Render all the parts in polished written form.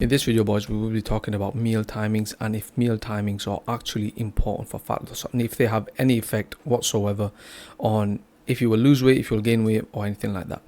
In this video, boys, we will be talking about meal timings and if meal timings are actually important for fat loss and if they have any effect whatsoever on if you will lose weight, if you will gain weight, or anything like that.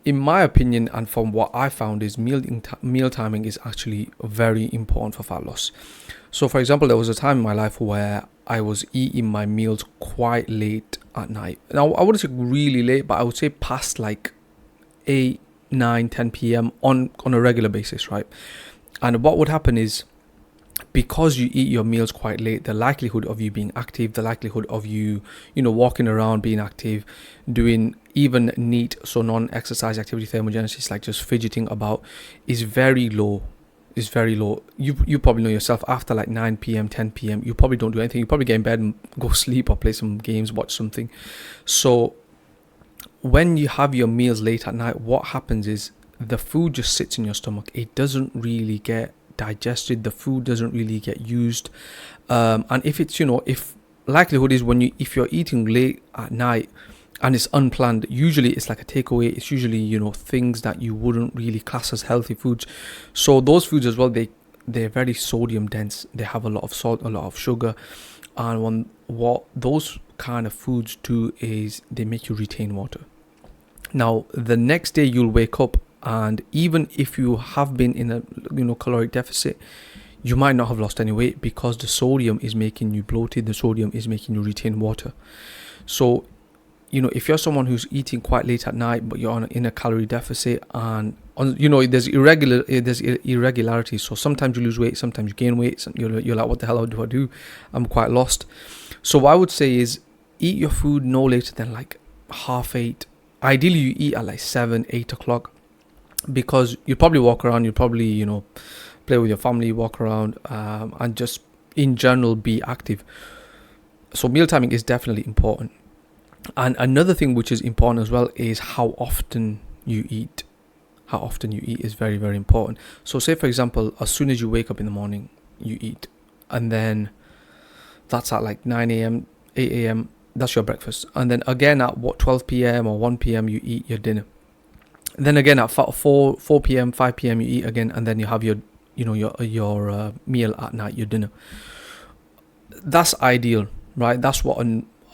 In my opinion, and from what I found, is meal timing is actually very important for fat loss. So, for example, there was a time in my life where I was eating my meals quite late at night. Now, I wouldn't say really late, but I would say past like 8, 9, 10 p.m. on a regular basis, right? And what would happen is, because you eat your meals quite late, the likelihood of you being active, the likelihood of you walking around, being active, doing even neat, so non-exercise activity thermogenesis, like just fidgeting about, is very low. Is very low. You probably know yourself, after like 9 p.m, 10 p.m, you probably don't do anything. You probably get in bed and go sleep or play some games, watch something. So when you have your meals late at night, what happens is the food just sits in your stomach. It doesn't really get digested. The food doesn't really get used. And if it's, if likelihood is if you're eating late at night and it's unplanned, usually it's like a takeaway. It's usually, things that you wouldn't really class as healthy foods. So those foods as well, they're very sodium dense. They have a lot of salt, a lot of sugar. And what those kind of foods do is they make you retain water. Now, the next day you'll wake up, and even if you have been in a caloric deficit, you might not have lost any weight because the sodium is making you bloated. The sodium is making you retain water. So, if you're someone who's eating quite late at night, but you're in a calorie deficit, and there's irregularities. So sometimes you lose weight, sometimes you gain weight. You're like, what the hell do I do? I'm quite lost. So what I would say is, eat your food no later than like 7:30. Ideally, you eat at like 7, 8 o'clock, because you probably walk around, you probably, play with your family, walk around, and just in general be active. So meal timing is definitely important. And another thing which is important as well is how often you eat. How often you eat is very, very important. So say, for example, as soon as you wake up in the morning, you eat. And then that's at like 9 a.m, 8 a.m, that's your breakfast. And then again at 12 p.m. or 1 p.m, you eat your dinner. And then again at 4 p.m, 5 p.m, you eat again. And then you have your meal at night, your dinner. That's ideal, right? That's what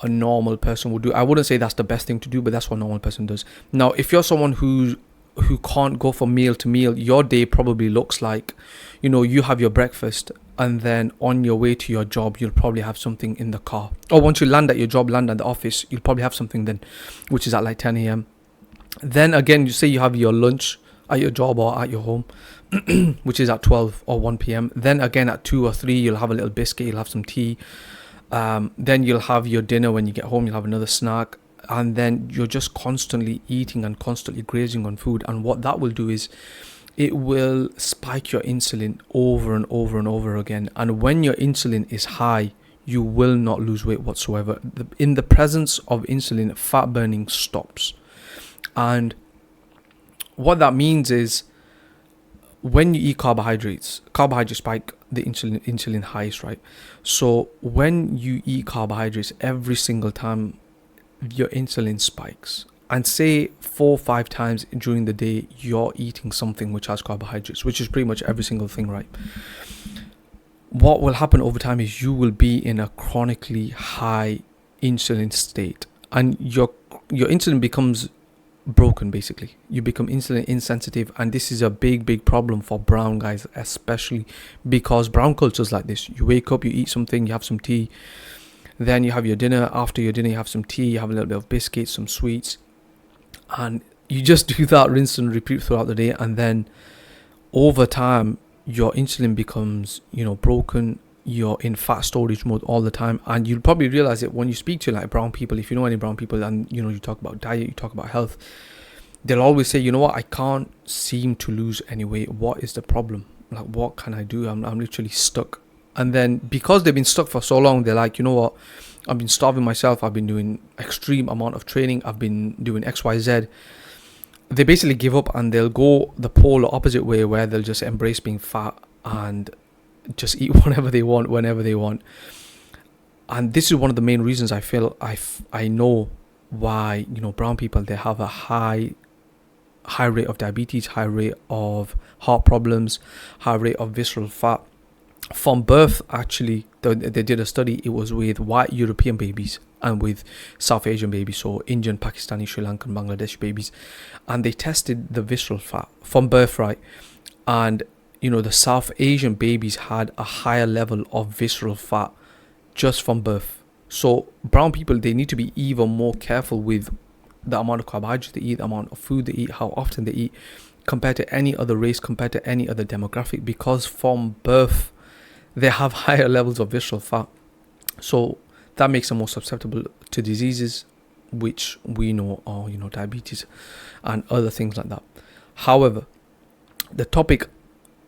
a normal person would do. I wouldn't say that's the best thing to do, but that's what a normal person does. Now, if you're someone who can't go from meal to meal, your day probably looks like, you have your breakfast, and then on your way to your job, you'll probably have something in the car. Or once you land at your job, land at the office, you'll probably have something then, which is at like 10 a.m. Then again, you say you have your lunch at your job or at your home, which is at 12 or 1 p.m. Then again at 2 or 3, you'll have a little biscuit, you'll have some tea. Then you'll have your dinner. When you get home, you'll have another snack. And then you're just constantly eating and constantly grazing on food. And what that will do is it will spike your insulin over and over and over again. And when your insulin is high, you will not lose weight whatsoever. In the presence of insulin, fat burning stops. And what that means is, when you eat carbohydrates spike the insulin highs, right? So when you eat carbohydrates, every single time your insulin spikes, and say 4 or 5 times during the day you're eating something which has carbohydrates, which is pretty much every single thing, right? What will happen over time is you will be in a chronically high insulin state, and your insulin becomes broken. Basically, you become insulin insensitive, and this is a big problem for brown guys, especially because brown culture is like this. You wake up, you eat something, you have some tea, then you have your dinner. After your dinner, you have some tea, you have a little bit of biscuits, some sweets, and you just do that, rinse and repeat throughout the day. And then over time, your insulin becomes broken. You're in fat storage mode all the time, and you'll probably realize it when you speak to like brown people. If you know any brown people, and you talk about diet, you talk about health, they'll always say, what, I can't seem to lose any weight. What is the problem? Like, what can I do? I'm literally stuck. And then because they've been stuck for so long, they're like, what, I've been starving myself, I've been doing extreme amount of training, I've been doing XYZ. They basically give up, and they'll go the polar opposite way, where they'll just embrace being fat and just eat whatever they want, whenever they want. And this is one of the main reasons I feel I know why brown people, they have a high high rate of diabetes, high rate of heart problems, high rate of visceral fat. From birth, actually, they did a study. It was with white European babies and with South Asian babies, so Indian, Pakistani, Sri Lankan, Bangladeshi babies, and they tested the visceral fat from birth, right? And the South Asian babies had a higher level of visceral fat just from birth. So brown people, they need to be even more careful with the amount of carbohydrates they eat, the amount of food they eat, how often they eat, compared to any other race, compared to any other demographic, because from birth they have higher levels of visceral fat. So that makes them more susceptible to diseases, which we know are, diabetes and other things like that. However, the topic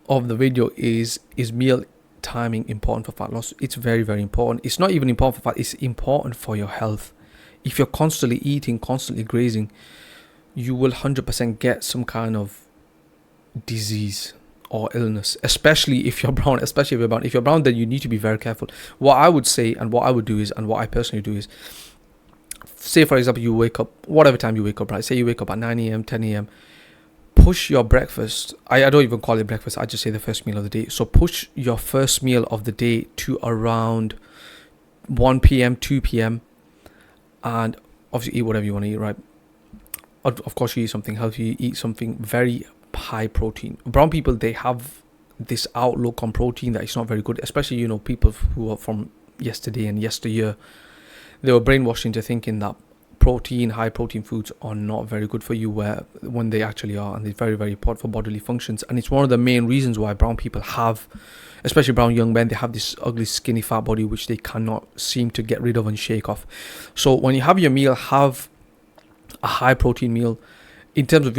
of the video is meal timing important for fat loss? It's very, very important. It's not even important for fat, it's important for your health. If you're constantly eating, constantly grazing, you will 100% get some kind of disease or illness, especially if you're brown. If you're brown, then you need to be very careful. What I would say and what I would do is, and what I personally do is, say for example, you wake up, whatever time you wake up, right? Say you wake up at 9 a.m, 10 a.m, push your breakfast. I don't even call it breakfast, I just say the first meal of the day. So push your first meal of the day to around 1 p.m, 2 p.m, and obviously eat whatever you want to eat, right? Of course, you eat something healthy, eat something very high protein. Brown people, they have this outlook on protein that is not very good, especially people who are from yesterday and yesteryear. They were brainwashed into thinking that high protein foods are not very good for you, when they actually are, and they're very, very important for bodily functions. And it's one of the main reasons why brown people have, especially brown young men, they have this ugly skinny fat body which they cannot seem to get rid of and shake off. So when you have your meal, have a high protein meal. In terms of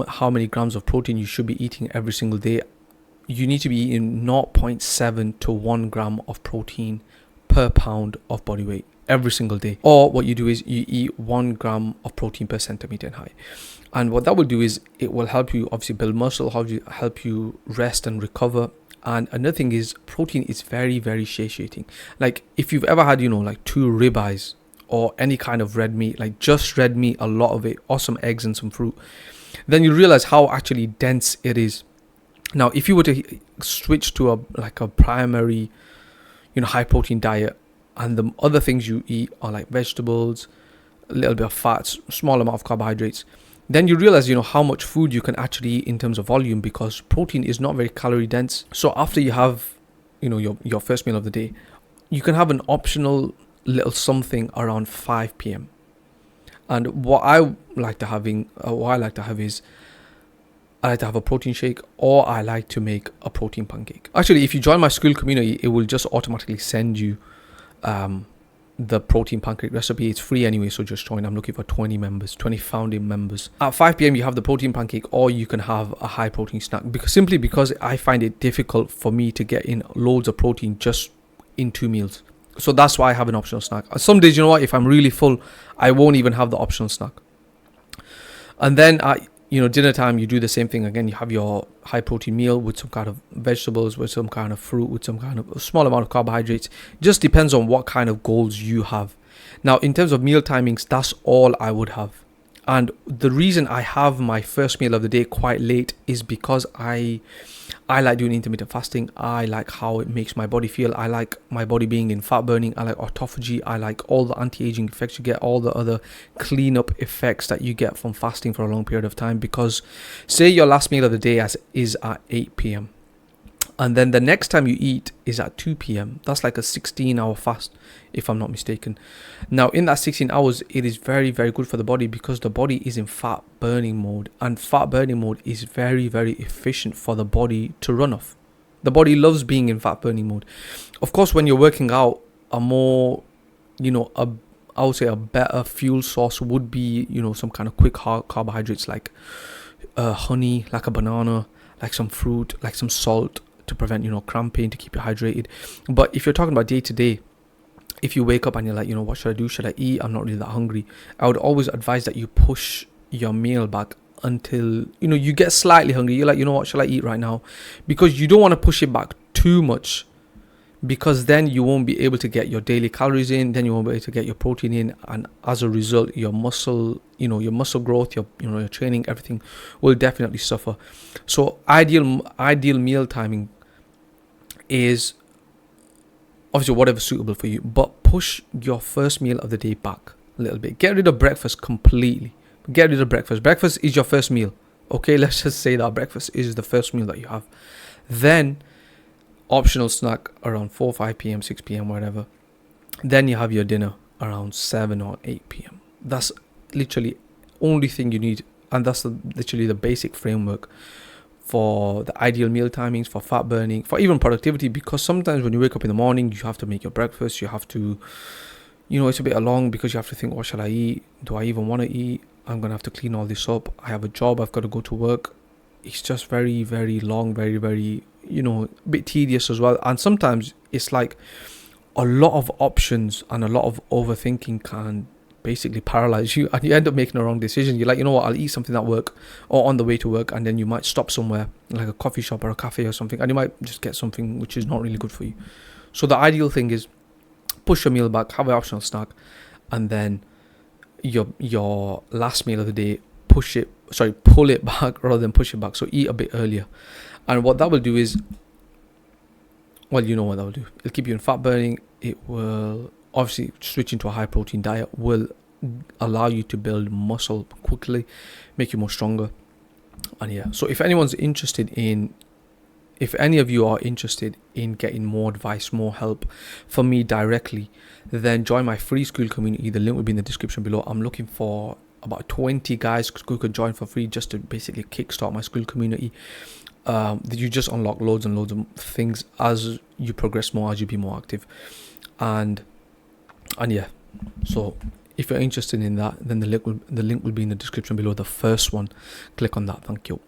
how many grams of protein you should be eating every single day, you need to be eating 0.7 to 1 gram of protein per pound of body weight every single day. Or what you do is you eat 1 gram of protein per centimeter in height. And what that will do is it will help you obviously build muscle, help you rest and recover. And another thing is, protein is very, very satiating. Like if you've ever had like 2 ribeyes or any kind of red meat, like just red meat, a lot of it, or some eggs and some fruit, then you realize how actually dense it is. Now if you were to switch to a primary high protein diet, and the other things you eat are like vegetables, a little bit of fats, small amount of carbohydrates, then you realize how much food you can actually eat in terms of volume, because protein is not very calorie dense. So after you have your first meal of the day, you can have an optional little something around 5 p.m. And what I like to have is, I like to have a protein shake, or I like to make a protein pancake. Actually, if you join my Skool community, it will just automatically send you the protein pancake recipe. It's free anyway, so just join. I'm looking for 20 founding members. At 5 p.m, you have the protein pancake, or you can have a high protein snack, because I find it difficult for me to get in loads of protein just in 2 meals. So that's why I have an optional snack. Some days, if I'm really full, I won't even have the optional snack. And then at dinner time, you do the same thing again. You have your high protein meal with some kind of vegetables, with some kind of fruit, with some kind of a small amount of carbohydrates. Just depends on what kind of goals you have. Now, in terms of meal timings, that's all I would have. And the reason I have my first meal of the day quite late is because I like doing intermittent fasting. I like how it makes my body feel. I like my body being in fat burning. I like autophagy. I like all the anti-aging effects you get, all the other cleanup effects that you get from fasting for a long period of time. Because say your last meal of the day is at 8 p.m. and then the next time you eat is at 2 p.m. That's like a 16-hour fast, if I'm not mistaken. Now, in that 16 hours, it is very, very good for the body, because the body is in fat burning mode, and fat burning mode is very, very efficient for the body to run off. The body loves being in fat burning mode. Of course, when you're working out, a more, I would say a better fuel source would be, some kind of quick carbohydrates like honey, like a banana, like some fruit, like some salt, to prevent cramping, to keep you hydrated. But if you're talking about day to day, if you wake up and you're like, what should I do? Should I eat? I'm not really that hungry. I would always advise that you push your meal back until you get slightly hungry. You're like, what should I eat right now? Because you don't want to push it back too much, because then you won't be able to get your daily calories in, then you won't be able to get your protein in, and as a result your muscle, your muscle growth, your training, everything will definitely suffer. So ideal meal timing is obviously whatever suitable for you, but push your first meal of the day back a little bit. Get rid of breakfast completely. Get rid of breakfast is your first meal. Okay, let's just say that breakfast is the first meal that you have. Then optional snack around 4, 5 p.m, 6 p.m, whatever. Then you have your dinner around 7 or 8 p.m. That's literally only thing you need, and that's literally the basic framework for the ideal meal timings, for fat burning, for even productivity. Because sometimes when you wake up in the morning, you have to make your breakfast, you have to, it's a bit long because you have to think, what shall I eat? Do I even want to eat? I'm going to have to clean all this up. I have a job, I've got to go to work. It's just very, very long, very, very, a bit tedious as well. And sometimes it's like a lot of options and a lot of overthinking can basically paralyze you, and you end up making a wrong decision. You're like, you know what, I'll eat something at work or on the way to work, and then you might stop somewhere like a coffee shop or a cafe or something, and you might just get something which is not really good for you. So the ideal thing is push your meal back, have an optional snack, and then your last meal of the day, pull it back rather than push it back. So eat a bit earlier. And what that will do is, well, you know what that will do. It'll keep you in fat burning. It will obviously, switching to a high protein diet will allow you to build muscle quickly, make you more stronger. And yeah, so if any of you are interested in getting more advice, more help from me directly, then join my free Skool community. The link will be in the description below. I'm looking for about 20 guys who could join for free, just to basically kickstart my Skool community. You just unlock loads and loads of things as you progress more, as you be more active. And yeah, so if you're interested in that, then the link will be in the description below. The first one, click on that. Thank you.